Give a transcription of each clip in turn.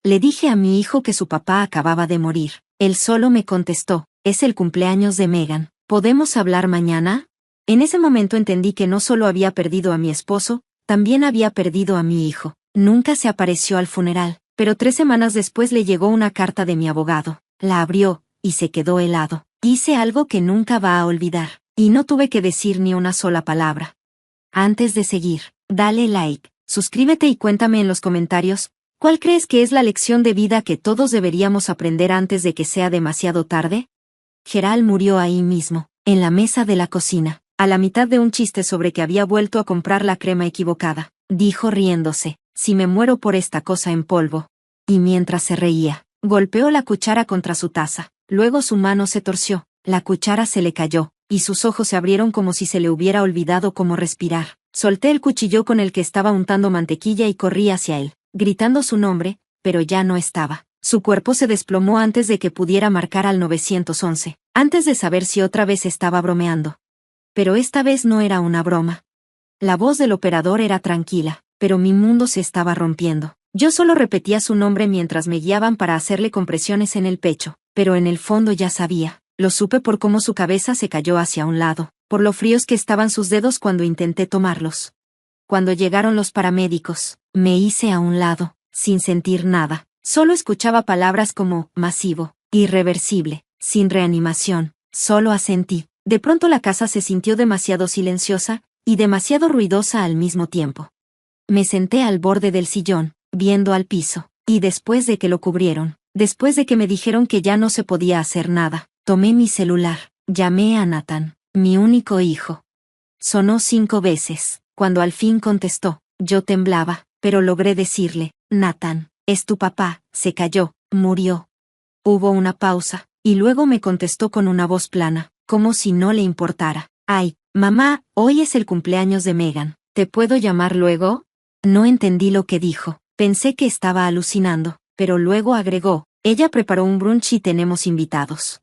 Le dije a mi hijo que su papá acababa de morir. Él solo me contestó, es el cumpleaños de Megan. ¿Podemos hablar mañana? En ese momento entendí que no solo había perdido a mi esposo, también había perdido a mi hijo. Nunca se apareció al funeral, pero 3 semanas después le llegó una carta de mi abogado. La abrió, y se quedó helado. Hice algo que nunca va a olvidar, y no tuve que decir ni una sola palabra. Antes de seguir, dale like, suscríbete y cuéntame en los comentarios, ¿cuál crees que es la lección de vida que todos deberíamos aprender antes de que sea demasiado tarde? Gerald murió ahí mismo, en la mesa de la cocina, a la mitad de un chiste sobre que había vuelto a comprar la crema equivocada. Dijo riéndose, si me muero por esta cosa en polvo. Y mientras se reía, golpeó la cuchara contra su taza. Luego su mano se torció, la cuchara se le cayó, y sus ojos se abrieron como si se le hubiera olvidado cómo respirar. Solté el cuchillo con el que estaba untando mantequilla y corrí hacia él, gritando su nombre, pero ya no estaba. Su cuerpo se desplomó antes de que pudiera marcar al 911, antes de saber si otra vez estaba bromeando. Pero esta vez no era una broma. La voz del operador era tranquila, pero mi mundo se estaba rompiendo. Yo solo repetía su nombre mientras me guiaban para hacerle compresiones en el pecho, pero en el fondo ya sabía. Lo supe por cómo su cabeza se cayó hacia un lado, por lo fríos que estaban sus dedos cuando intenté tomarlos. Cuando llegaron los paramédicos, me hice a un lado, sin sentir nada. Solo escuchaba palabras como masivo, irreversible, sin reanimación. Solo asentí. De pronto la casa se sintió demasiado silenciosa y demasiado ruidosa al mismo tiempo. Me senté al borde del sillón, viendo al piso, y después de que lo cubrieron, después de que me dijeron que ya no se podía hacer nada, tomé mi celular, llamé a Nathan, mi único hijo. Sonó 5 veces. Cuando al fin contestó, yo temblaba, pero logré decirle, Nathan, es tu papá. Se cayó, murió. Hubo una pausa, y luego me contestó con una voz plana, como si no le importara. Ay, mamá, hoy es el cumpleaños de Megan. ¿Te puedo llamar luego? No entendí lo que dijo. Pensé que estaba alucinando, pero luego agregó, ella preparó un brunch y tenemos invitados.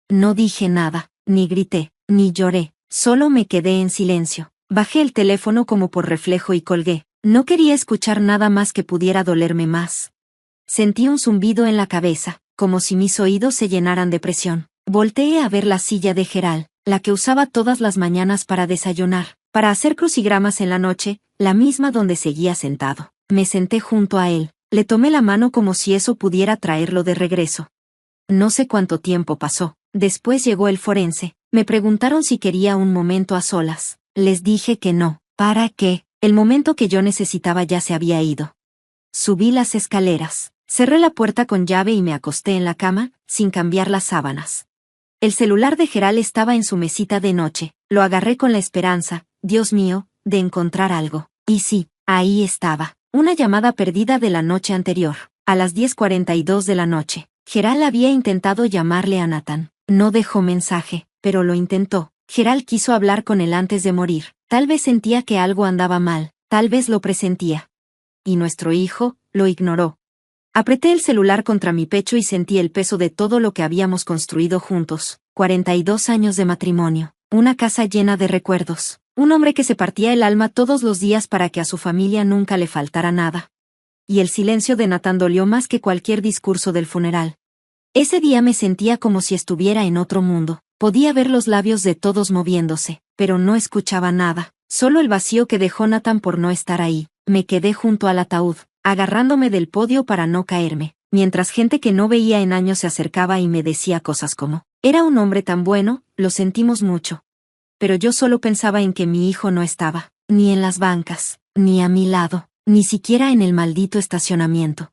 No dije nada, ni grité, ni lloré, solo me quedé en silencio. Bajé el teléfono como por reflejo y colgué. No quería escuchar nada más que pudiera dolerme más. Sentí un zumbido en la cabeza, como si mis oídos se llenaran de presión. Volteé a ver la silla de Gerald, la que usaba todas las mañanas para desayunar, para hacer crucigramas en la noche, la misma donde seguía sentado. Me senté junto a él, le tomé la mano como si eso pudiera traerlo de regreso. No sé cuánto tiempo pasó. Después llegó el forense. Me preguntaron si quería un momento a solas. Les dije que no. ¿Para qué? El momento que yo necesitaba ya se había ido. Subí las escaleras, cerré la puerta con llave y me acosté en la cama, sin cambiar las sábanas. El celular de Gerald estaba en su mesita de noche. Lo agarré con la esperanza, Dios mío, de encontrar algo. Y sí, ahí estaba. Una llamada perdida de la noche anterior. A las 10:42 de la noche. Gerald había intentado llamarle a Nathan. No dejó mensaje, pero lo intentó. Gerald quiso hablar con él antes de morir. Tal vez sentía que algo andaba mal, tal vez lo presentía. Y nuestro hijo, lo ignoró. Apreté el celular contra mi pecho y sentí el peso de todo lo que habíamos construido juntos. 42 años de matrimonio, una casa llena de recuerdos, un hombre que se partía el alma todos los días para que a su familia nunca le faltara nada. Y el silencio de Nathan dolió más que cualquier discurso del funeral. Ese día me sentía como si estuviera en otro mundo. Podía ver los labios de todos moviéndose, pero no escuchaba nada, solo el vacío que dejó Nathan por no estar ahí. Me quedé junto al ataúd, agarrándome del podio para no caerme, mientras gente que no veía en años se acercaba y me decía cosas como, era un hombre tan bueno, lo sentimos mucho. Pero yo solo pensaba en que mi hijo no estaba, ni en las bancas, ni a mi lado, ni siquiera en el maldito estacionamiento.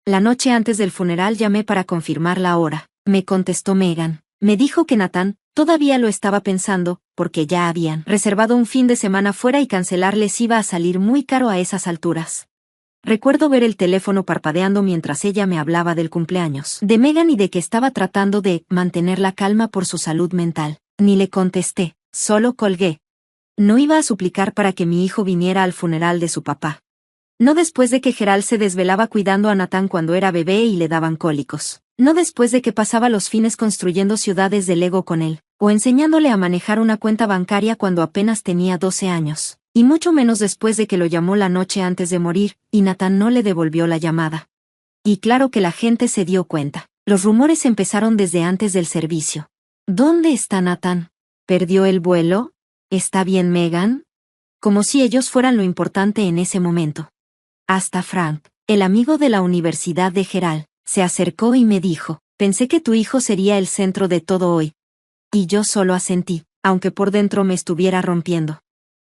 La noche antes del funeral llamé para confirmar la hora. Me contestó Megan. Me dijo que Nathan todavía lo estaba pensando, porque ya habían reservado un fin de semana fuera y cancelar les iba a salir muy caro a esas alturas. Recuerdo ver el teléfono parpadeando mientras ella me hablaba del cumpleaños de Megan y de que estaba tratando de mantener la calma por su salud mental. Ni le contesté, solo colgué. No iba a suplicar para que mi hijo viniera al funeral de su papá. No después de que Gerald se desvelaba cuidando a Nathan cuando era bebé y le daban cólicos. No después de que pasaba los fines construyendo ciudades de Lego con él, o enseñándole a manejar una cuenta bancaria cuando apenas tenía 12 años. Y mucho menos después de que lo llamó la noche antes de morir, y Nathan no le devolvió la llamada. Y claro que la gente se dio cuenta. Los rumores empezaron desde antes del servicio. ¿Dónde está Nathan? ¿Perdió el vuelo? ¿Está bien Megan? Como si ellos fueran lo importante en ese momento. Hasta Frank, el amigo de la universidad de Gerald, se acercó y me dijo, pensé que tu hijo sería el centro de todo hoy. Y yo solo asentí, aunque por dentro me estuviera rompiendo.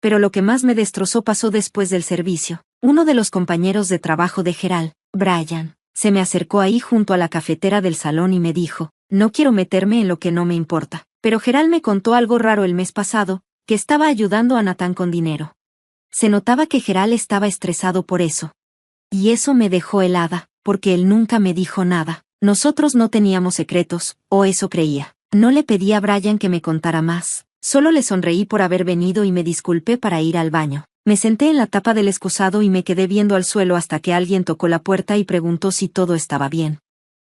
Pero lo que más me destrozó pasó después del servicio. Uno de los compañeros de trabajo de Gerald, Brian, se me acercó ahí junto a la cafetera del salón y me dijo, no quiero meterme en lo que no me importa, pero Gerald me contó algo raro el mes pasado, que estaba ayudando a Nathan con dinero. Se notaba que Gerald estaba estresado por eso. Y eso me dejó helada, porque él nunca me dijo nada. Nosotros no teníamos secretos, o eso creía. No le pedí a Brian que me contara más. Solo le sonreí por haber venido y me disculpé para ir al baño. Me senté en la tapa del excusado y me quedé viendo al suelo hasta que alguien tocó la puerta y preguntó si todo estaba bien.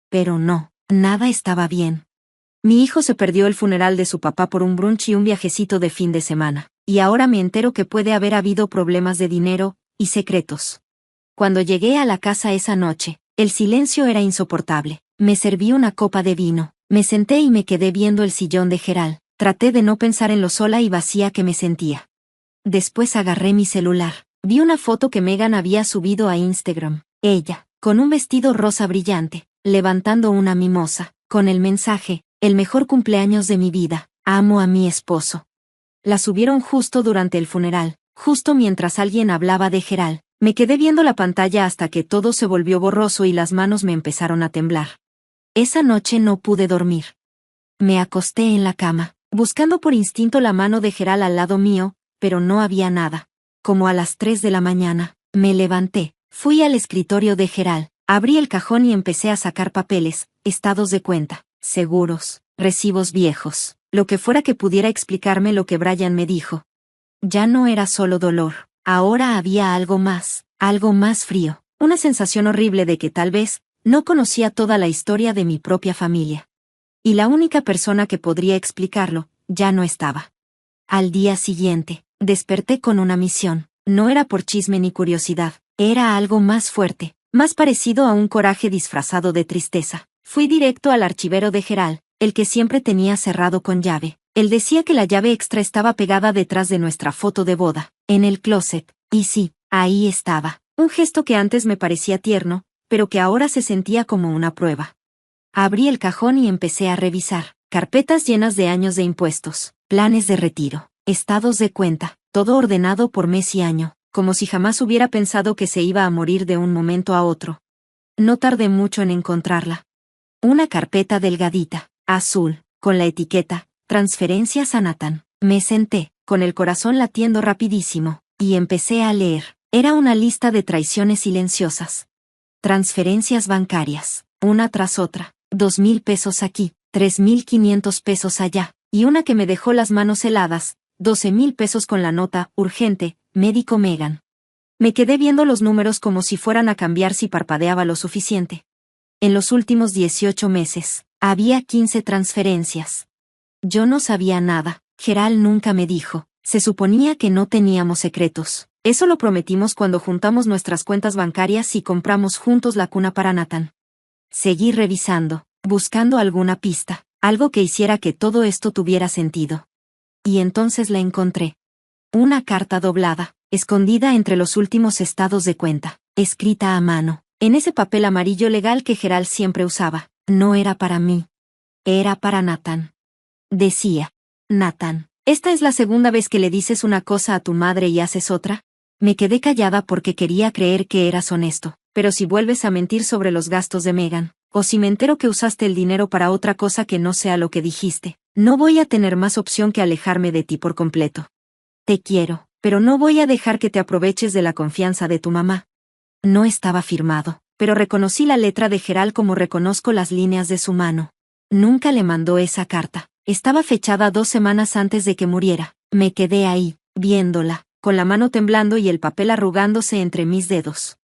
Pero no, nada estaba bien. Mi hijo se perdió el funeral de su papá por un brunch y un viajecito de fin de semana, y ahora me entero que puede haber habido problemas de dinero y secretos. Cuando llegué a la casa esa noche, el silencio era insoportable. Me serví una copa de vino, me senté y me quedé viendo el sillón de Gerald. Traté de no pensar en lo sola y vacía que me sentía. Después agarré mi celular. Vi una foto que Megan había subido a Instagram. Ella, con un vestido rosa brillante, levantando una mimosa, con el mensaje, el mejor cumpleaños de mi vida, amo a mi esposo. La subieron justo durante el funeral, justo mientras alguien hablaba de Gerald. Me quedé viendo la pantalla hasta que todo se volvió borroso y las manos me empezaron a temblar. Esa noche no pude dormir. Me acosté en la cama, buscando por instinto la mano de Gerald al lado mío, pero no había nada. Como a las 3 de la mañana, me levanté, fui al escritorio de Gerald, abrí el cajón y empecé a sacar papeles, estados de cuenta, seguros, recibos viejos, lo que fuera que pudiera explicarme lo que Brian me dijo. Ya no era solo dolor, ahora había algo más frío, una sensación horrible de que tal vez no conocía toda la historia de mi propia familia. Y la única persona que podría explicarlo, ya no estaba. Al día siguiente, desperté con una misión. No era por chisme ni curiosidad, era algo más fuerte, más parecido a un coraje disfrazado de tristeza. Fui directo al archivero de Gerald, el que siempre tenía cerrado con llave. Él decía que la llave extra estaba pegada detrás de nuestra foto de boda, en el closet. Y sí, ahí estaba. Un gesto que antes me parecía tierno, pero que ahora se sentía como una prueba. Abrí el cajón y empecé a revisar. Carpetas llenas de años de impuestos, planes de retiro, estados de cuenta, todo ordenado por mes y año, como si jamás hubiera pensado que se iba a morir de un momento a otro. No tardé mucho en encontrarla. Una carpeta delgadita, azul, con la etiqueta, transferencias a Nathan. Me senté, con el corazón latiendo rapidísimo, y empecé a leer. Era una lista de traiciones silenciosas. Transferencias bancarias, una tras otra, 2,000 pesos aquí, 3,500 pesos allá, y una que me dejó las manos heladas, 12,000 pesos con la nota, urgente, médico Megan. Me quedé viendo los números como si fueran a cambiar si parpadeaba lo suficiente. En los últimos 18 meses, había 15 transferencias. Yo no sabía nada, Gerald nunca me dijo, se suponía que no teníamos secretos. Eso lo prometimos cuando juntamos nuestras cuentas bancarias y compramos juntos la cuna para Nathan. Seguí revisando, buscando alguna pista, algo que hiciera que todo esto tuviera sentido. Y entonces la encontré. Una carta doblada, escondida entre los últimos estados de cuenta, escrita a mano, en ese papel amarillo legal que Gerald siempre usaba. No era para mí. Era para Nathan. Decía, Nathan, ¿esta es la segunda vez que le dices una cosa a tu madre y haces otra? Me quedé callada porque quería creer que eras honesto, pero si vuelves a mentir sobre los gastos de Megan, o si me entero que usaste el dinero para otra cosa que no sea lo que dijiste, no voy a tener más opción que alejarme de ti por completo. Te quiero, pero no voy a dejar que te aproveches de la confianza de tu mamá. No estaba firmado, pero reconocí la letra de Gerald como reconozco las líneas de su mano. Nunca le mandó esa carta. Estaba fechada 2 semanas antes de que muriera. Me quedé ahí, viéndola, con la mano temblando y el papel arrugándose entre mis dedos.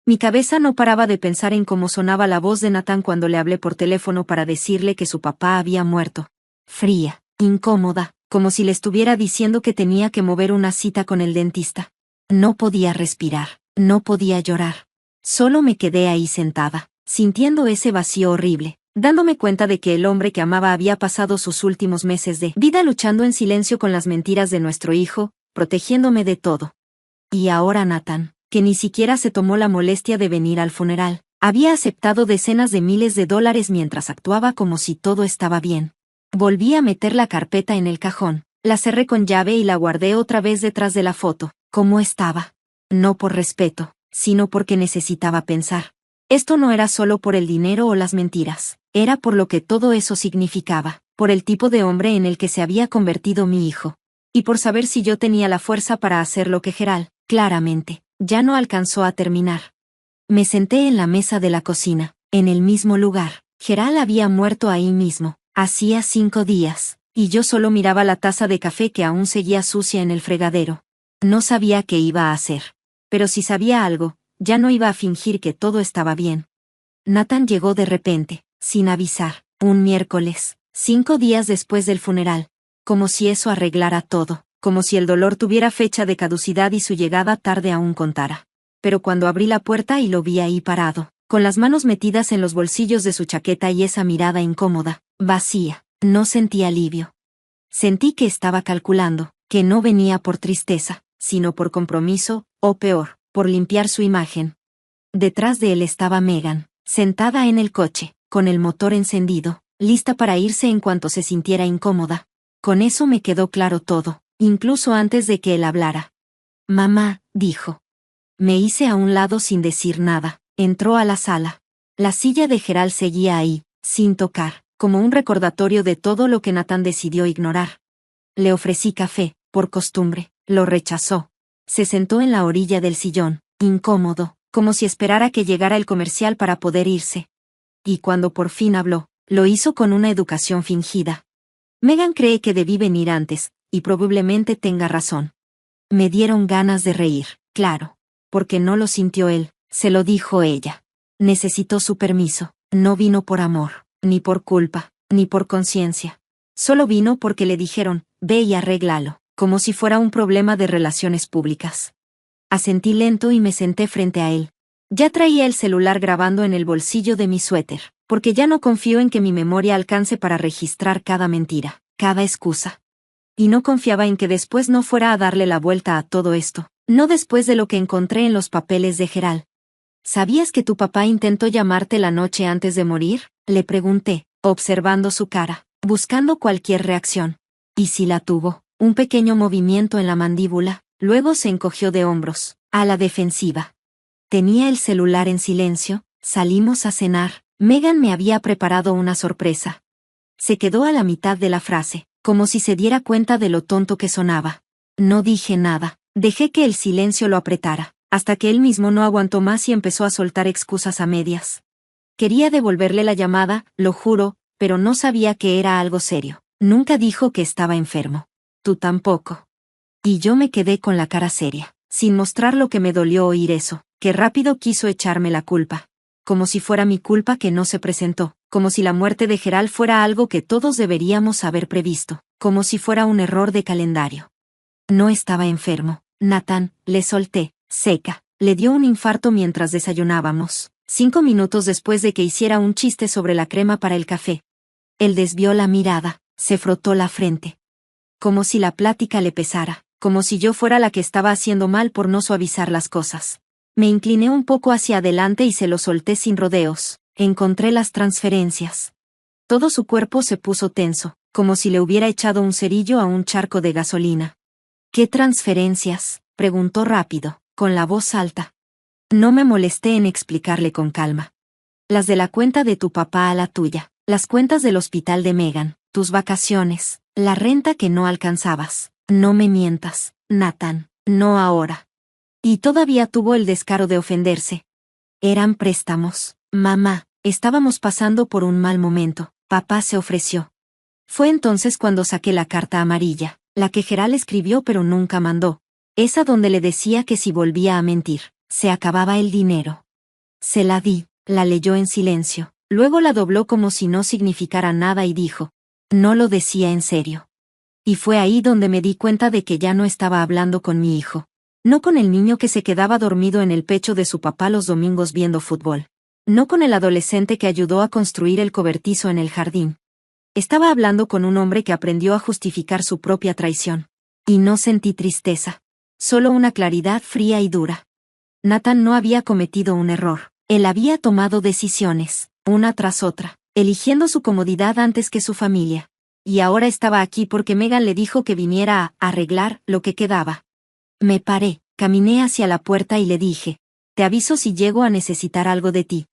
Mi cabeza no paraba de pensar en cómo sonaba la voz de Nathan cuando le hablé por teléfono para decirle que su papá había muerto. Fría, incómoda, como si le estuviera diciendo que tenía que mover una cita con el dentista. No podía respirar, no podía llorar. Solo me quedé ahí sentada, sintiendo ese vacío horrible, dándome cuenta de que el hombre que amaba había pasado sus últimos meses de vida luchando en silencio con las mentiras de nuestro hijo, protegiéndome de todo. Y ahora Nathan, que ni siquiera se tomó la molestia de venir al funeral, había aceptado decenas de miles de dólares mientras actuaba como si todo estaba bien. Volví a meter la carpeta en el cajón, la cerré con llave y la guardé otra vez detrás de la foto, como estaba. No por respeto, sino porque necesitaba pensar. Esto no era solo por el dinero o las mentiras, era por lo que todo eso significaba, por el tipo de hombre en el que se había convertido mi hijo. Y por saber si yo tenía la fuerza para hacer lo que Gerald, claramente, ya no alcanzó a terminar. Me senté en la mesa de la cocina, en el mismo lugar. Gerald había muerto ahí mismo, hacía 5 días, y yo solo miraba la taza de café que aún seguía sucia en el fregadero. No sabía qué iba a hacer. Pero si sabía algo, ya no iba a fingir que todo estaba bien. Nathan llegó de repente, sin avisar, un miércoles, 5 días después del funeral. Como si eso arreglara todo, como si el dolor tuviera fecha de caducidad y su llegada tarde aún contara. Pero cuando abrí la puerta y lo vi ahí parado, con las manos metidas en los bolsillos de su chaqueta y esa mirada incómoda, vacía, no sentí alivio. Sentí que estaba calculando, que no venía por tristeza, sino por compromiso, o peor, por limpiar su imagen. Detrás de él estaba Megan, sentada en el coche, con el motor encendido, lista para irse en cuanto se sintiera incómoda. Con eso me quedó claro todo, incluso antes de que él hablara. Mamá, dijo. Me hice a un lado sin decir nada. Entró a la sala. La silla de Gerald seguía ahí, sin tocar, como un recordatorio de todo lo que Nathan decidió ignorar. Le ofrecí café, por costumbre, lo rechazó. Se sentó en la orilla del sillón, incómodo, como si esperara que llegara el comercial para poder irse. Y cuando por fin habló, lo hizo con una educación fingida. Megan cree que debí venir antes, y probablemente tenga razón. Me dieron ganas de reír, claro. Porque no lo sintió él, se lo dijo ella. Necesitó su permiso, no vino por amor, ni por culpa, ni por conciencia. Solo vino porque le dijeron, ve y arréglalo, como si fuera un problema de relaciones públicas. Asentí lento y me senté frente a él. Ya traía el celular grabando en el bolsillo de mi suéter, porque ya no confío en que mi memoria alcance para registrar cada mentira, cada excusa. Y no confiaba en que después no fuera a darle la vuelta a todo esto, no después de lo que encontré en los papeles de Gerald. ¿Sabías que tu papá intentó llamarte la noche antes de morir? Le pregunté, observando su cara, buscando cualquier reacción. ¿Y si la tuvo? Un pequeño movimiento en la mandíbula, luego se encogió de hombros, a la defensiva. Tenía el celular en silencio, salimos a cenar, Megan me había preparado una sorpresa. Se quedó a la mitad de la frase, como si se diera cuenta de lo tonto que sonaba. No dije nada, dejé que el silencio lo apretara, hasta que él mismo no aguantó más y empezó a soltar excusas a medias. Quería devolverle la llamada, lo juro, pero no sabía que era algo serio. Nunca dijo que estaba enfermo. Tú tampoco. Y yo me quedé con la cara seria, sin mostrar lo que me dolió oír eso, que rápido quiso echarme la culpa. Como si fuera mi culpa que no se presentó, como si la muerte de Gerald fuera algo que todos deberíamos haber previsto, como si fuera un error de calendario. No estaba enfermo, Nathan, le solté, seca, le dio un infarto mientras desayunábamos, 5 minutos después de que hiciera un chiste sobre la crema para el café. Él desvió la mirada, se frotó la frente. Como si la plática le pesara, como si yo fuera la que estaba haciendo mal por no suavizar las cosas. Me incliné un poco hacia adelante y se lo solté sin rodeos. Encontré las transferencias. Todo su cuerpo se puso tenso, como si le hubiera echado un cerillo a un charco de gasolina. ¿Qué transferencias?, preguntó rápido, con la voz alta. No me molesté en explicarle con calma. Las de la cuenta de tu papá a la tuya, las cuentas del hospital de Megan, tus vacaciones, la renta que no alcanzabas. No me mientas, Nathan, no ahora. Y todavía tuvo el descaro de ofenderse. Eran préstamos, mamá, estábamos pasando por un mal momento, papá se ofreció. Fue entonces cuando saqué la carta amarilla, la que Gerald escribió pero nunca mandó. Esa donde le decía que si volvía a mentir, se acababa el dinero. Se la di, la leyó en silencio, luego la dobló como si no significara nada y dijo, no lo decía en serio. Y fue ahí donde me di cuenta de que ya no estaba hablando con mi hijo. No con el niño que se quedaba dormido en el pecho de su papá los domingos viendo fútbol. No con el adolescente que ayudó a construir el cobertizo en el jardín. Estaba hablando con un hombre que aprendió a justificar su propia traición. Y no sentí tristeza. Solo una claridad fría y dura. Nathan no había cometido un error. Él había tomado decisiones, una tras otra, eligiendo su comodidad antes que su familia. Y ahora estaba aquí porque Megan le dijo que viniera a arreglar lo que quedaba. Me paré, caminé hacia la puerta y le dije, te aviso si llego a necesitar algo de ti.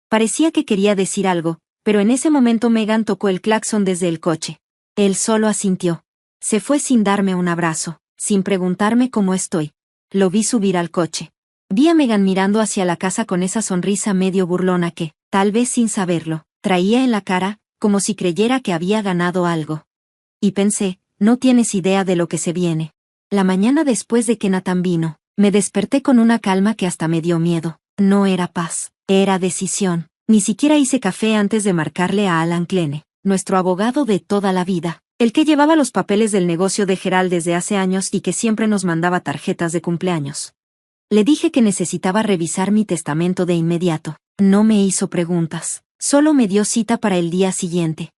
Parecía que quería decir algo, pero en ese momento Megan tocó el claxon desde el coche. Él solo asintió. Se fue sin darme un abrazo, sin preguntarme cómo estoy. Lo vi subir al coche. Vi a Megan mirando hacia la casa con esa sonrisa medio burlona que, tal vez sin saberlo, traía en la cara, como si creyera que había ganado algo. Y pensé, no tienes idea de lo que se viene. La mañana después de que Nathan vino, me desperté con una calma que hasta me dio miedo. No era paz, era decisión. Ni siquiera hice café antes de marcarle a Alan Kleene, nuestro abogado de toda la vida, el que llevaba los papeles del negocio de Gerald desde hace años y que siempre nos mandaba tarjetas de cumpleaños. Le dije que necesitaba revisar mi testamento de inmediato. No me hizo preguntas, solo me dio cita para el día siguiente.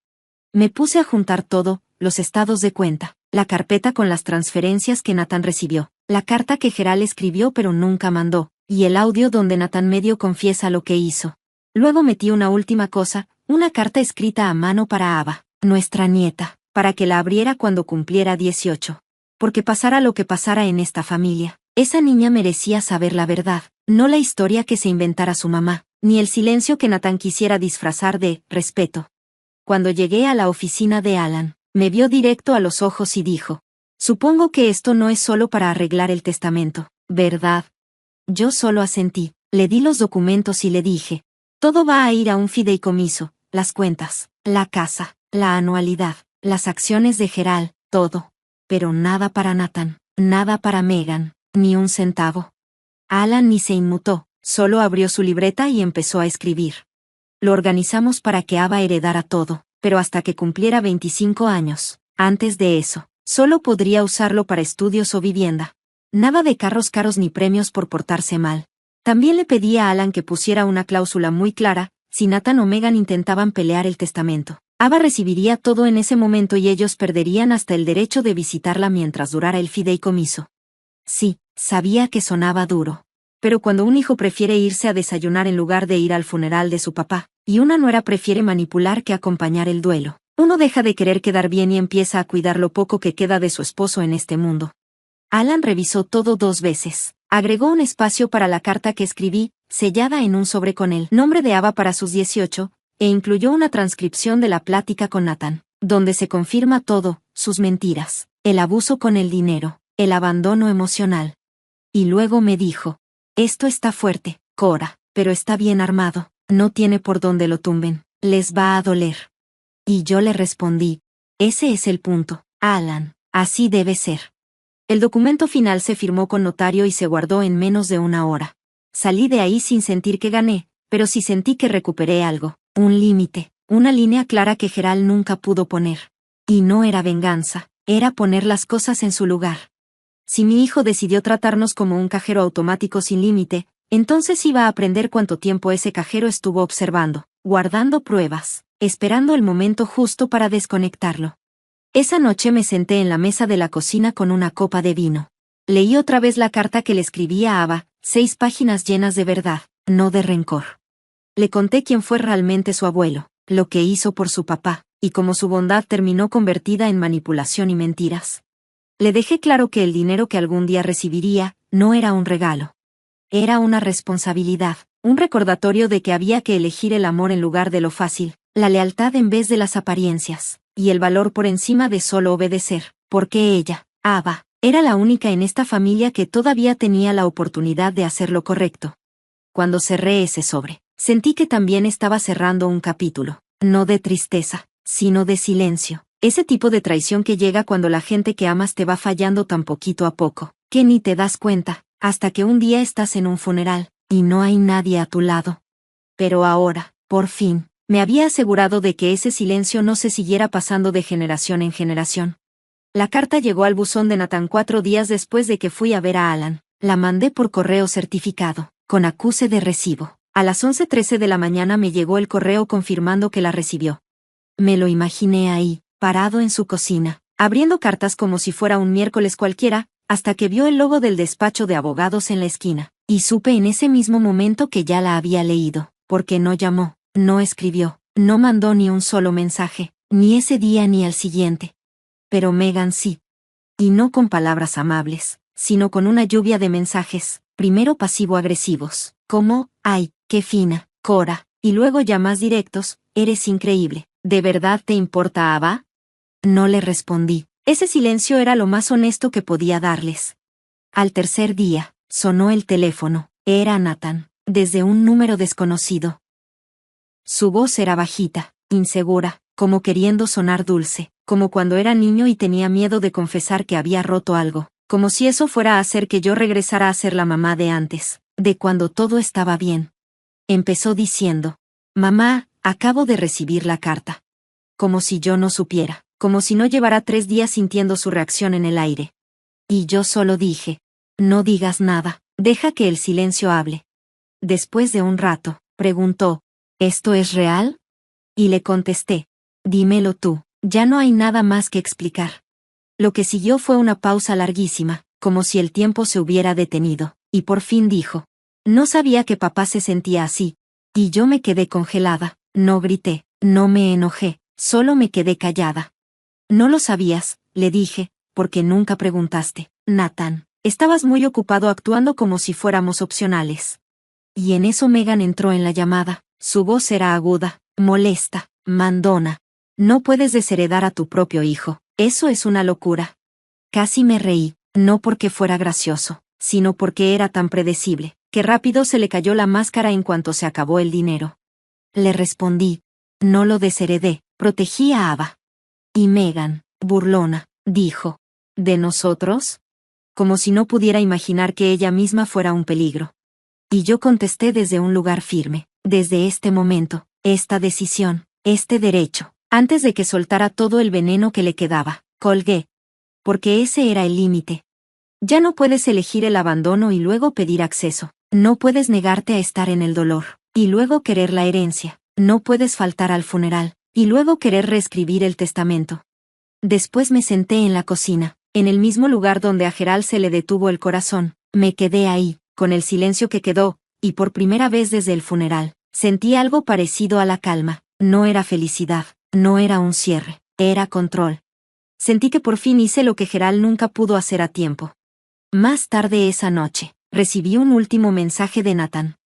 Me puse a juntar todo, los estados de cuenta, la carpeta con las transferencias que Nathan recibió, la carta que Gerald escribió pero nunca mandó, y el audio donde Nathan medio confiesa lo que hizo. Luego metí una última cosa, una carta escrita a mano para Ava, nuestra nieta, para que la abriera cuando cumpliera 18. Porque pasara lo que pasara en esta familia, esa niña merecía saber la verdad, no la historia que se inventara su mamá, ni el silencio que Nathan quisiera disfrazar de respeto. Cuando llegué a la oficina de Alan, me vio directo a los ojos y dijo, supongo que esto no es solo para arreglar el testamento, ¿verdad? Yo solo asentí, le di los documentos y le dije, todo va a ir a un fideicomiso, las cuentas, la casa, la anualidad, las acciones de Gerald, todo. Pero nada para Nathan, nada para Megan, ni un centavo. Alan ni se inmutó, solo abrió su libreta y empezó a escribir. Lo organizamos para que Ava heredara todo, pero hasta que cumpliera 25 años. Antes de eso, solo podría usarlo para estudios o vivienda. Nada de carros caros ni premios por portarse mal. También le pedí a Alan que pusiera una cláusula muy clara, si Nathan o Megan intentaban pelear el testamento. Ava recibiría todo en ese momento y ellos perderían hasta el derecho de visitarla mientras durara el fideicomiso. Sí, sabía que sonaba duro. Pero cuando un hijo prefiere irse a desayunar en lugar de ir al funeral de su papá, y una nuera prefiere manipular que acompañar el duelo, uno deja de querer quedar bien y empieza a cuidar lo poco que queda de su esposo en este mundo. Alan revisó todo 2 veces. Agregó un espacio para la carta que escribí, sellada en un sobre con el nombre de Ava para sus 18, e incluyó una transcripción de la plática con Nathan, donde se confirma todo, sus mentiras, el abuso con el dinero, el abandono emocional. Y luego me dijo, esto está fuerte, Cora, pero está bien armado, no tiene por dónde lo tumben, les va a doler. Y yo le respondí, ese es el punto, Alan, así debe ser. El documento final se firmó con notario y se guardó en menos de 1 hora. Salí de ahí sin sentir que gané, pero sí sentí que recuperé algo, un límite, una línea clara que Gerald nunca pudo poner. Y no era venganza, era poner las cosas en su lugar. Si mi hijo decidió tratarnos como un cajero automático sin límite, entonces iba a aprender cuánto tiempo ese cajero estuvo observando, guardando pruebas, esperando el momento justo para desconectarlo. Esa noche me senté en la mesa de la cocina con una copa de vino. Leí otra vez la carta que le escribía a Ava, 6 páginas llenas de verdad, no de rencor. Le conté quién fue realmente su abuelo, lo que hizo por su papá, y cómo su bondad terminó convertida en manipulación y mentiras. Le dejé claro que el dinero que algún día recibiría, no era un regalo. Era una responsabilidad, un recordatorio de que había que elegir el amor en lugar de lo fácil, la lealtad en vez de las apariencias, y el valor por encima de solo obedecer, porque ella, Ava, era la única en esta familia que todavía tenía la oportunidad de hacer lo correcto. Cuando cerré ese sobre, sentí que también estaba cerrando un capítulo, no de tristeza, sino de silencio, ese tipo de traición que llega cuando la gente que amas te va fallando tan poquito a poco, que ni te das cuenta, hasta que un día estás en un funeral, y no hay nadie a tu lado. Pero ahora, por fin, me había asegurado de que ese silencio no se siguiera pasando de generación en generación. La carta llegó al buzón de Nathan 4 días después de que fui a ver a Alan. La mandé por correo certificado, con acuse de recibo. A las 11:13 de la mañana me llegó el correo confirmando que la recibió. Me lo imaginé ahí, parado en su cocina, abriendo cartas como si fuera un miércoles cualquiera, hasta que vio el logo del despacho de abogados en la esquina, y supe en ese mismo momento que ya la había leído, porque no llamó, no escribió, no mandó ni un solo mensaje, ni ese día ni al siguiente. Pero Megan sí. Y no con palabras amables, sino con una lluvia de mensajes, primero pasivo-agresivos, como, ¡ay, qué fina, Cora!, y luego ya más directos, eres increíble, ¿de verdad te importa Ava? No le respondí. Ese silencio era lo más honesto que podía darles. Al tercer día, sonó el teléfono, era Nathan, desde un número desconocido. Su voz era bajita, insegura, como queriendo sonar dulce, como cuando era niño y tenía miedo de confesar que había roto algo, como si eso fuera a hacer que yo regresara a ser la mamá de antes, de cuando todo estaba bien. Empezó diciendo, «Mamá, acabo de recibir la carta». Como si yo no supiera, como si no llevara 3 días sintiendo su reacción en el aire. Y yo solo dije, «No digas nada, deja que el silencio hable». Después de un rato, preguntó, ¿esto es real? Y le contesté, dímelo tú, ya no hay nada más que explicar. Lo que siguió fue una pausa larguísima, como si el tiempo se hubiera detenido, y por fin dijo, no sabía que papá se sentía así. Y yo me quedé congelada, no grité, no me enojé, solo me quedé callada. No lo sabías, le dije, porque nunca preguntaste, Nathan, estabas muy ocupado actuando como si fuéramos opcionales. Y en eso Megan entró en la llamada, su voz era aguda, molesta, mandona. No puedes desheredar a tu propio hijo, eso es una locura. Casi me reí, no porque fuera gracioso, sino porque era tan predecible, que rápido se le cayó la máscara en cuanto se acabó el dinero. Le respondí, no lo desheredé, protegí a Ava. Y Megan, burlona, dijo, ¿de nosotros? Como si no pudiera imaginar que ella misma fuera un peligro. Y yo contesté desde un lugar firme, desde este momento, esta decisión, este derecho, antes de que soltara todo el veneno que le quedaba, colgué. Porque ese era el límite. Ya no puedes elegir el abandono y luego pedir acceso, no puedes negarte a estar en el dolor, y luego querer la herencia, no puedes faltar al funeral, y luego querer reescribir el testamento. Después me senté en la cocina, en el mismo lugar donde a Gerald se le detuvo el corazón, me quedé ahí, con el silencio que quedó, y por primera vez desde el funeral, sentí algo parecido a la calma, no era felicidad, no era un cierre, era control. Sentí que por fin hice lo que Gerald nunca pudo hacer a tiempo. Más tarde esa noche, recibí un último mensaje de Nathan.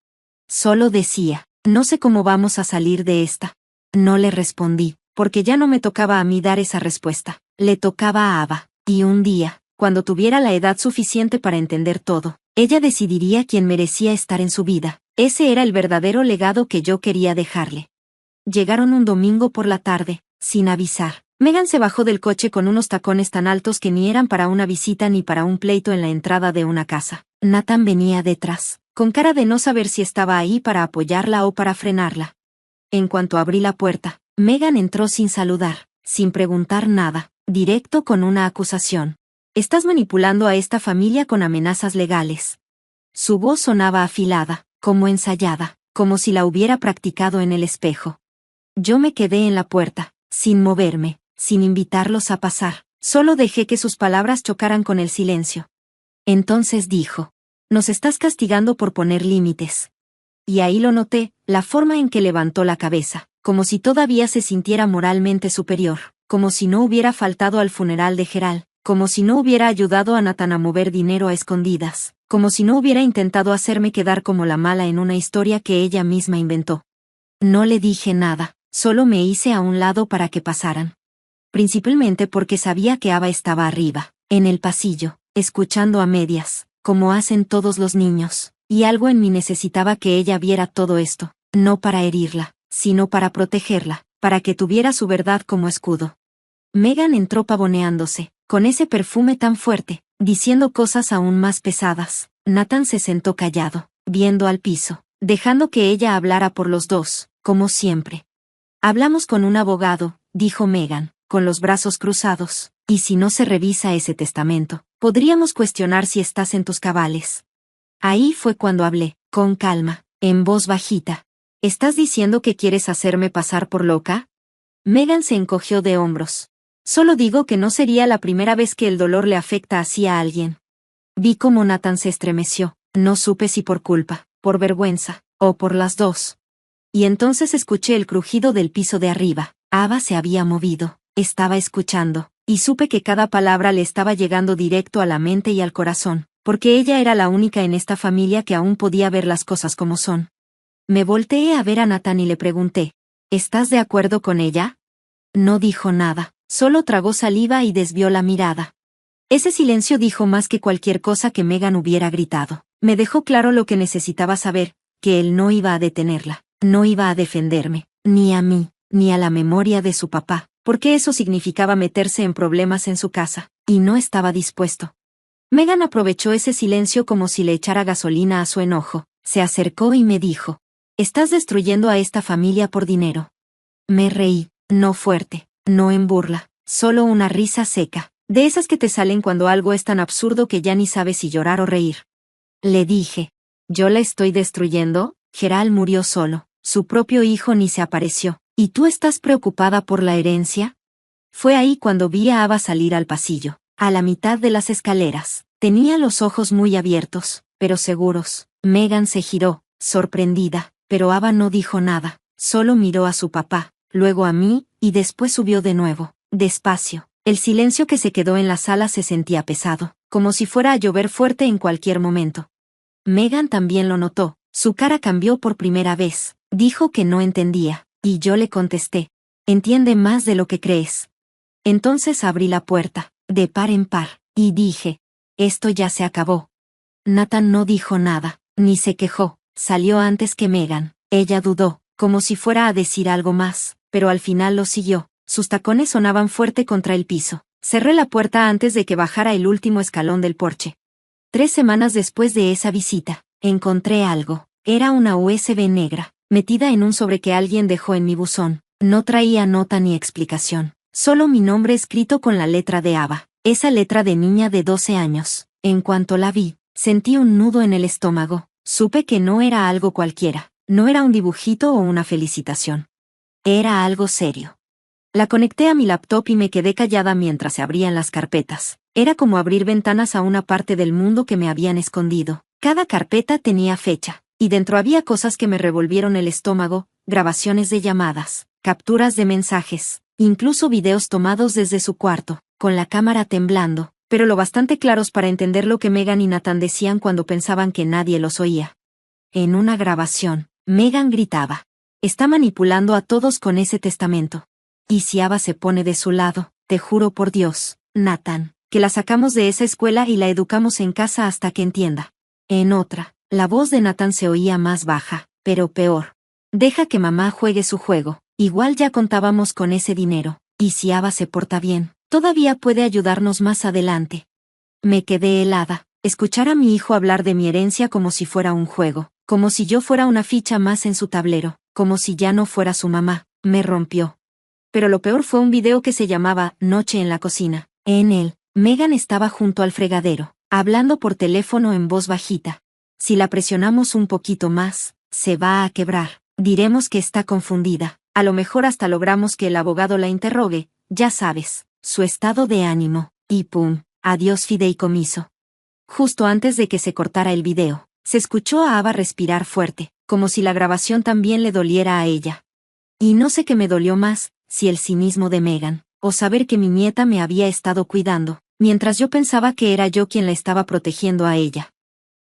Solo decía, no sé cómo vamos a salir de esta. No le respondí, porque ya no me tocaba a mí dar esa respuesta, le tocaba a Ava, y un día, cuando tuviera la edad suficiente para entender todo, ella decidiría quién merecía estar en su vida. Ese era el verdadero legado que yo quería dejarle. Llegaron un domingo por la tarde, sin avisar. Megan se bajó del coche con unos tacones tan altos que ni eran para una visita ni para un pleito en la entrada de una casa. Nathan venía detrás, con cara de no saber si estaba ahí para apoyarla o para frenarla. En cuanto abrí la puerta, Megan entró sin saludar, sin preguntar nada, directo con una acusación. Estás manipulando a esta familia con amenazas legales. Su voz sonaba afilada, como ensayada, como si la hubiera practicado en el espejo. Yo me quedé en la puerta, sin moverme, sin invitarlos a pasar, solo dejé que sus palabras chocaran con el silencio. Entonces dijo, nos estás castigando por poner límites. Y ahí lo noté, la forma en que levantó la cabeza, como si todavía se sintiera moralmente superior, como si no hubiera faltado al funeral de Gerald, como si no hubiera ayudado a Nathan a mover dinero a escondidas, como si no hubiera intentado hacerme quedar como la mala en una historia que ella misma inventó. No le dije nada, solo me hice a un lado para que pasaran. Principalmente porque sabía que Ava estaba arriba, en el pasillo, escuchando a medias, como hacen todos los niños, y algo en mí necesitaba que ella viera todo esto, no para herirla, sino para protegerla, para que tuviera su verdad como escudo. Megan entró pavoneándose, con ese perfume tan fuerte, diciendo cosas aún más pesadas. Nathan se sentó callado, viendo al piso, dejando que ella hablara por los dos, como siempre. Hablamos con un abogado, dijo Megan, con los brazos cruzados, y si no se revisa ese testamento, podríamos cuestionar si estás en tus cabales. Ahí fue cuando hablé, con calma, en voz bajita. ¿Estás diciendo que quieres hacerme pasar por loca? Megan se encogió de hombros. Solo digo que no sería la primera vez que el dolor le afecta así a alguien. Vi cómo Nathan se estremeció. No supe si por culpa, por vergüenza, o por las dos. Y entonces escuché el crujido del piso de arriba. Ava se había movido. Estaba escuchando, y supe que cada palabra le estaba llegando directo a la mente y al corazón, porque ella era la única en esta familia que aún podía ver las cosas como son. Me volteé a ver a Nathan y le pregunté, ¿estás de acuerdo con ella? No dijo nada, solo tragó saliva y desvió la mirada. Ese silencio dijo más que cualquier cosa que Megan hubiera gritado. Me dejó claro lo que necesitaba saber, que él no iba a detenerla, no iba a defenderme, ni a mí, ni a la memoria de su papá, porque eso significaba meterse en problemas en su casa, y no estaba dispuesto. Megan aprovechó ese silencio como si le echara gasolina a su enojo, se acercó y me dijo, «Estás destruyendo a esta familia por dinero». Me reí, no fuerte, no en burla, solo una risa seca, de esas que te salen cuando algo es tan absurdo que ya ni sabes si llorar o reír. Le dije, ¿yo la estoy destruyendo? Gerald murió solo, su propio hijo ni se apareció, ¿y tú estás preocupada por la herencia? Fue ahí cuando vi a Ava salir al pasillo, a la mitad de las escaleras. Tenía los ojos muy abiertos, pero seguros. Megan se giró, sorprendida, pero Ava no dijo nada, solo miró a su papá, luego a mí, y después subió de nuevo, despacio. El silencio que se quedó en la sala se sentía pesado, como si fuera a llover fuerte en cualquier momento. Megan también lo notó, su cara cambió por primera vez, dijo que no entendía, y yo le contesté, «Entiende más de lo que crees». Entonces abrí la puerta, de par en par, y dije, «Esto ya se acabó». Nathan no dijo nada, ni se quejó, salió antes que Megan. Ella dudó, como si fuera a decir algo más, pero al final lo siguió. Sus tacones sonaban fuerte contra el piso. Cerré la puerta antes de que bajara el último escalón del porche. 3 semanas después de esa visita, encontré algo. Era una USB negra, metida en un sobre que alguien dejó en mi buzón. No traía nota ni explicación, solo mi nombre escrito con la letra de Ava, esa letra de niña de 12 años. En cuanto la vi, sentí un nudo en el estómago. Supe que no era algo cualquiera, no era un dibujito o una felicitación. Era algo serio. La conecté a mi laptop y me quedé callada mientras se abrían las carpetas. Era como abrir ventanas a una parte del mundo que me habían escondido. Cada carpeta tenía fecha, y dentro había cosas que me revolvieron el estómago, grabaciones de llamadas, capturas de mensajes, incluso videos tomados desde su cuarto, con la cámara temblando, pero lo bastante claros para entender lo que Megan y Nathan decían cuando pensaban que nadie los oía. En una grabación, Megan gritaba, «Está manipulando a todos con ese testamento. Y si Ava se pone de su lado, te juro por Dios, Nathan, que la sacamos de esa escuela y la educamos en casa hasta que entienda». En otra, la voz de Nathan se oía más baja, pero peor. «Deja que mamá juegue su juego, igual ya contábamos con ese dinero, y si Ava se porta bien, todavía puede ayudarnos más adelante». Me quedé helada, escuchar a mi hijo hablar de mi herencia como si fuera un juego, como si yo fuera una ficha más en su tablero, como si ya no fuera su mamá, me rompió. Pero lo peor fue un video que se llamaba Noche en la cocina. En él, Megan estaba junto al fregadero, hablando por teléfono en voz bajita. «Si la presionamos un poquito más, se va a quebrar. Diremos que está confundida. A lo mejor hasta logramos que el abogado la interrogue, ya sabes, su estado de ánimo, y pum, adiós fideicomiso». Justo antes de que se cortara el video, se escuchó a Ava respirar fuerte, como si la grabación también le doliera a ella. Y no sé qué me dolió más, si el cinismo de Megan, o saber que mi nieta me había estado cuidando, mientras yo pensaba que era yo quien la estaba protegiendo a ella.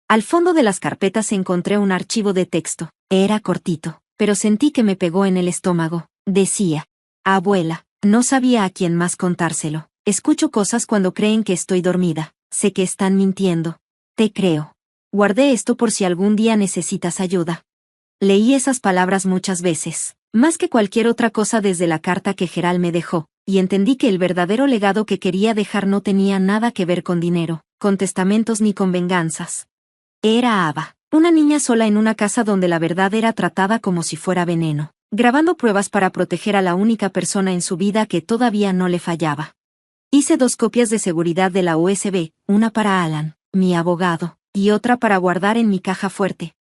Al fondo de las carpetas encontré un archivo de texto. Era cortito, pero sentí que me pegó en el estómago. Decía, «Abuela, no sabía a quién más contárselo. Escucho cosas cuando creen que estoy dormida. Sé que están mintiendo. Te creo. Guardé esto por si algún día necesitas ayuda». Leí esas palabras muchas veces, más que cualquier otra cosa desde la carta que Gerald me dejó, y entendí que el verdadero legado que quería dejar no tenía nada que ver con dinero, con testamentos ni con venganzas. Era Ava, una niña sola en una casa donde la verdad era tratada como si fuera veneno, grabando pruebas para proteger a la única persona en su vida que todavía no le fallaba. Hice 2 copias de seguridad de la USB, una para Alan, mi abogado, y otra para guardar en mi caja fuerte.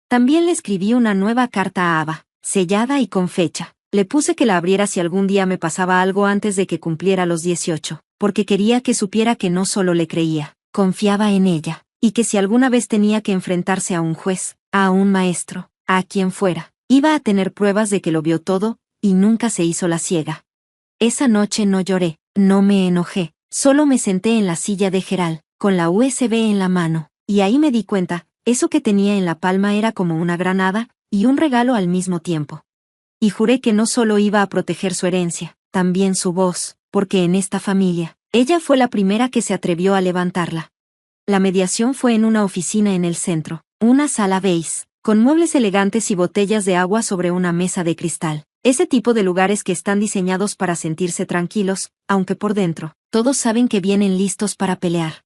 También le escribí una nueva carta a Ava, sellada y con fecha. Le puse que la abriera si algún día me pasaba algo antes de que cumpliera los 18, porque quería que supiera que no solo le creía, confiaba en ella, y que si alguna vez tenía que enfrentarse a un juez, a un maestro, a quien fuera, iba a tener pruebas de que lo vio todo, y nunca se hizo la ciega. Esa noche no lloré, no me enojé, solo me senté en la silla de Gerald, con la USB en la mano, y ahí me di cuenta, eso que tenía en la palma era como una granada, y un regalo al mismo tiempo. Y juré que no solo iba a proteger su herencia, también su voz, porque en esta familia, ella fue la primera que se atrevió a levantarla. La mediación fue en una oficina en el centro, una sala beige, con muebles elegantes y botellas de agua sobre una mesa de cristal. Ese tipo de lugares que están diseñados para sentirse tranquilos, aunque por dentro, todos saben que vienen listos para pelear.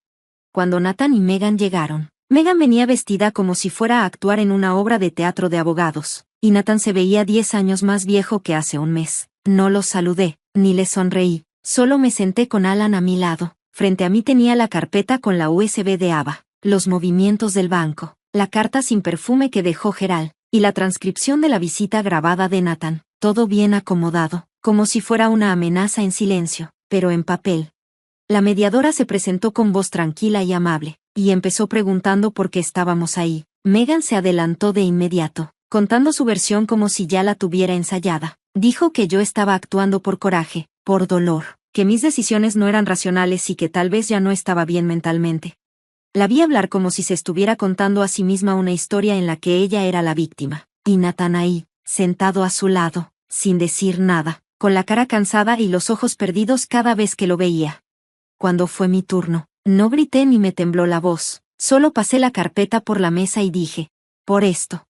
Cuando Nathan y Megan llegaron, Megan venía vestida como si fuera a actuar en una obra de teatro de abogados, y Nathan se veía 10 años más viejo que hace un mes. No los saludé, ni les sonreí, solo me senté con Alan a mi lado. Frente a mí tenía la carpeta con la USB de Ava, los movimientos del banco, la carta sin perfume que dejó Gerald, y la transcripción de la visita grabada de Nathan, todo bien acomodado, como si fuera una amenaza en silencio, pero en papel. La mediadora se presentó con voz tranquila y amable, y empezó preguntando por qué estábamos ahí. Megan se adelantó de inmediato, contando su versión como si ya la tuviera ensayada. Dijo que yo estaba actuando por coraje, por dolor, que mis decisiones no eran racionales y que tal vez ya no estaba bien mentalmente. La vi hablar como si se estuviera contando a sí misma una historia en la que ella era la víctima, y Nathan ahí, sentado a su lado, sin decir nada, con la cara cansada y los ojos perdidos cada vez que lo veía. Cuando fue mi turno, no grité ni me tembló la voz, solo pasé la carpeta por la mesa y dije, por esto.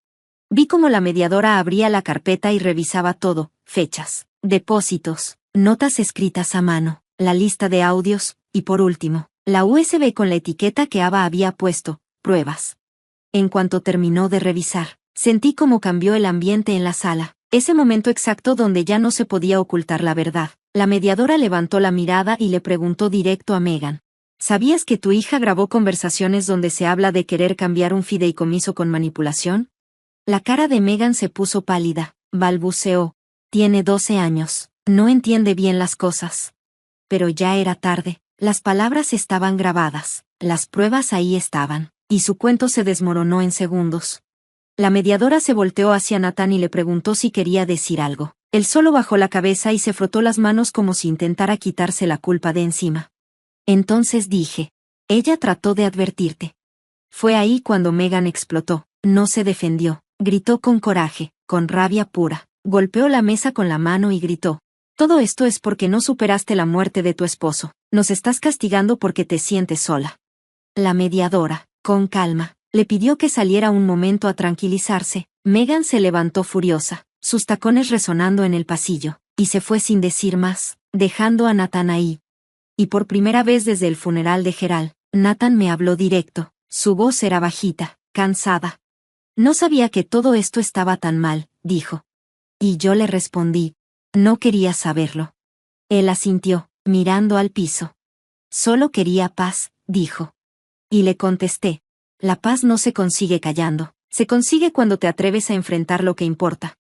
Vi cómo la mediadora abría la carpeta y revisaba todo, fechas, depósitos, notas escritas a mano, la lista de audios, y por último, la USB con la etiqueta que Ava había puesto, pruebas. En cuanto terminó de revisar, sentí cómo cambió el ambiente en la sala, ese momento exacto donde ya no se podía ocultar la verdad. La mediadora levantó la mirada y le preguntó directo a Megan. ¿Sabías que tu hija grabó conversaciones donde se habla de querer cambiar un fideicomiso con manipulación? La cara de Megan se puso pálida, balbuceó. Tiene 12 años, no entiende bien las cosas. Pero ya era tarde, las palabras estaban grabadas, las pruebas ahí estaban, y su cuento se desmoronó en segundos. La mediadora se volteó hacia Nathan y le preguntó si quería decir algo. Él solo bajó la cabeza y se frotó las manos como si intentara quitarse la culpa de encima. Entonces dije, ella trató de advertirte. Fue ahí cuando Megan explotó, no se defendió, gritó con coraje, con rabia pura, golpeó la mesa con la mano y gritó. Todo esto es porque no superaste la muerte de tu esposo, nos estás castigando porque te sientes sola. La mediadora, con calma, le pidió que saliera un momento a tranquilizarse. Megan se levantó furiosa, sus tacones resonando en el pasillo, y se fue sin decir más, dejando a Nathan ahí. Y por primera vez desde el funeral de Gerald, Nathan me habló directo, su voz era bajita, cansada. No sabía que todo esto estaba tan mal, dijo. Y yo le respondí, no quería saberlo. Él asintió, mirando al piso. Solo quería paz, dijo. Y le contesté, la paz no se consigue callando, se consigue cuando te atreves a enfrentar lo que importa.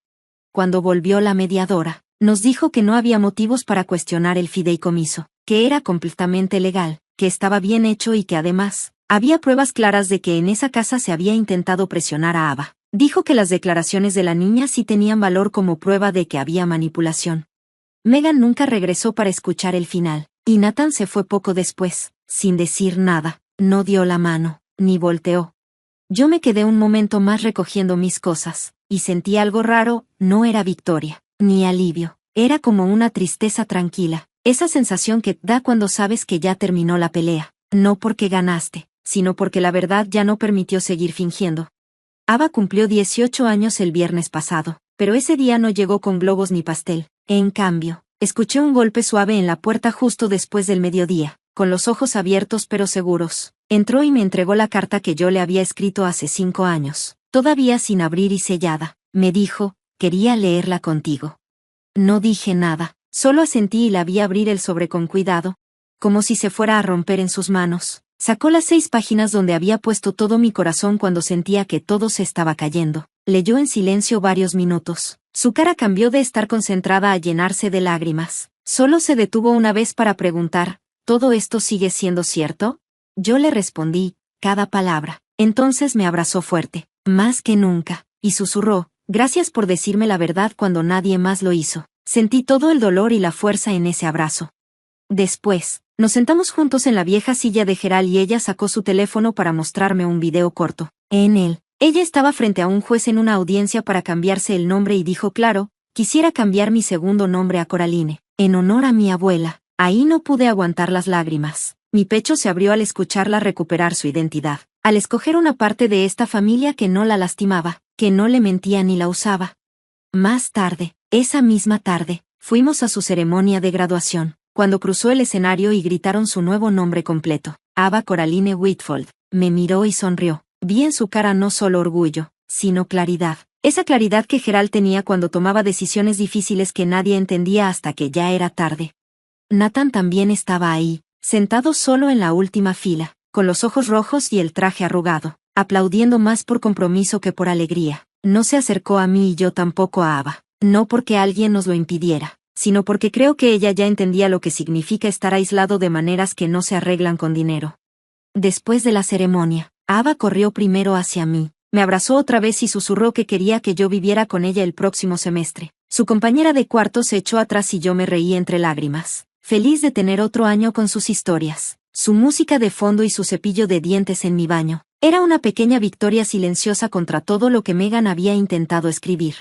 Cuando volvió la mediadora, nos dijo que no había motivos para cuestionar el fideicomiso, que era completamente legal, que estaba bien hecho y que además, había pruebas claras de que en esa casa se había intentado presionar a Ava. Dijo que las declaraciones de la niña sí tenían valor como prueba de que había manipulación. Megan nunca regresó para escuchar el final, y Nathan se fue poco después, sin decir nada, no dio la mano, ni volteó. Yo me quedé un momento más recogiendo mis cosas, y sentí algo raro, no era victoria, ni alivio, era como una tristeza tranquila, esa sensación que da cuando sabes que ya terminó la pelea, no porque ganaste, sino porque la verdad ya no permitió seguir fingiendo. Ava cumplió 18 años el viernes pasado, pero ese día no llegó con globos ni pastel. En cambio, escuché un golpe suave en la puerta justo después del mediodía, con los ojos abiertos pero seguros. Entró y me entregó la carta que yo le había escrito hace 5 años, todavía sin abrir y sellada. Me dijo, quería leerla contigo. No dije nada, solo asentí y la vi abrir el sobre con cuidado, como si se fuera a romper en sus manos. Sacó las 6 páginas donde había puesto todo mi corazón cuando sentía que todo se estaba cayendo. Leyó en silencio varios minutos. Su cara cambió de estar concentrada a llenarse de lágrimas. Solo se detuvo una vez para preguntar, ¿todo esto sigue siendo cierto? Yo le respondí, cada palabra. Entonces me abrazó fuerte, más que nunca, y susurró, gracias por decirme la verdad cuando nadie más lo hizo. Sentí todo el dolor y la fuerza en ese abrazo. Después, nos sentamos juntos en la vieja silla de Gerald y ella sacó su teléfono para mostrarme un video corto. En él, ella estaba frente a un juez en una audiencia para cambiarse el nombre y dijo claro, quisiera cambiar mi segundo nombre a Coraline, en honor a mi abuela. Ahí no pude aguantar las lágrimas. Mi pecho se abrió al escucharla recuperar su identidad, al escoger una parte de esta familia que no la lastimaba, que no le mentía ni la usaba. Más tarde, esa misma tarde, fuimos a su ceremonia de graduación, cuando cruzó el escenario y gritaron su nuevo nombre completo, Ava Coraline Whitfield. Me miró y sonrió. Vi en su cara no solo orgullo, sino claridad. Esa claridad que Gerald tenía cuando tomaba decisiones difíciles que nadie entendía hasta que ya era tarde. Nathan también estaba ahí, sentado solo en la última fila, con los ojos rojos y el traje arrugado, aplaudiendo más por compromiso que por alegría. No se acercó a mí y yo tampoco a Ava, no porque alguien nos lo impidiera, sino porque creo que ella ya entendía lo que significa estar aislado de maneras que no se arreglan con dinero. Después de la ceremonia, Ava corrió primero hacia mí, me abrazó otra vez y susurró que quería que yo viviera con ella el próximo semestre. Su compañera de cuarto se echó atrás y yo me reí entre lágrimas, feliz de tener otro año con sus historias, su música de fondo y su cepillo de dientes en mi baño. Era una pequeña victoria silenciosa contra todo lo que Megan había intentado escribir.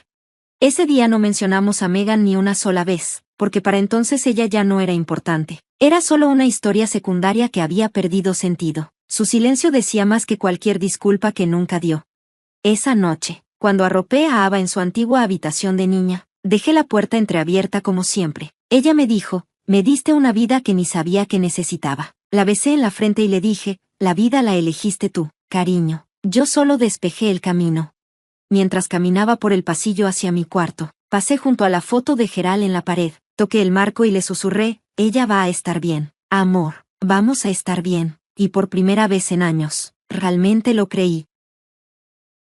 Ese día no mencionamos a Megan ni una sola vez, porque para entonces ella ya no era importante. Era solo una historia secundaria que había perdido sentido. Su silencio decía más que cualquier disculpa que nunca dio. Esa noche, cuando arropé a Ava en su antigua habitación de niña, dejé la puerta entreabierta como siempre. Ella me dijo, me diste una vida que ni sabía que necesitaba. La besé en la frente y le dije, la vida la elegiste tú, cariño. Yo solo despejé el camino. Mientras caminaba por el pasillo hacia mi cuarto, pasé junto a la foto de Gerald en la pared, toqué el marco y le susurré, ella va a estar bien, amor, vamos a estar bien. Y por primera vez en años, realmente lo creí.